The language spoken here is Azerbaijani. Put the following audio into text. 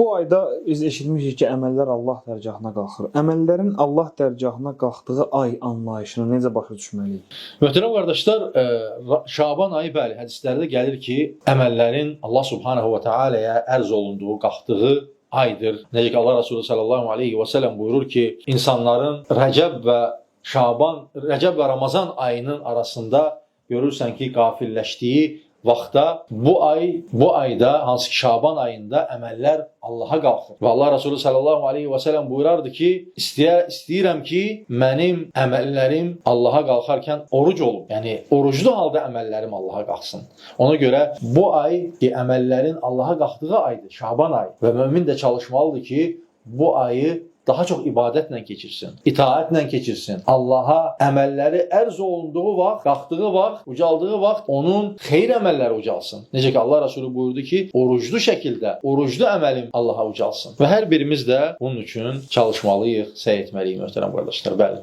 Bu ayda biz eşitmişik ki əməllər Allah dərgahına qalxır. Əməllərin Allah dərgahına qalxdığı ay anlayışına necə başa düşməliyik? Möhtərəm qardaşlar, Şaban ayı bəli hədislərdə gəlir ki, əməllərin Allah Subhanahu va Taala'ya ərz olunduğu, qalxdığı aydır. Necə ki Allah Resulü sallallahu aleyhi və səlləm buyurur ki, insanların Rəcəb və Ramazan ayının arasında görürsən ki, qafilləşdiyi vaxtda bu ayda, hansı ki Şaban ayında əməllər Allaha qalxır. Və Allah Resulü sallallahu aleyhi və səlləm buyurardı ki, istəyirəm ki, mənim əməllərim Allaha qalxarkən oruc olun. Yəni, oruclu halda əməllərim Allaha qalxsın. Ona görə bu ay ki, əməllərin Allaha qalxdığı aydır, Şaban ayı. Və mömin də çalışmalıdır ki, bu ayı daha çox ibadətlə keçirsin, itaətlə keçirsin. Allaha əməlləri ərz olunduğu vaxt, qalxdığı vaxt, ucaldığı vaxt onun xeyir əməlləri ucalsın. Necə ki Allah Resulü buyurdu ki, oruclu şəkildə, oruclu əməlim Allaha ucalsın. Və hər birimiz də bunun üçün çalışmalıyıq, səy etməliyik möhtərəm qardaşlar. Bəli.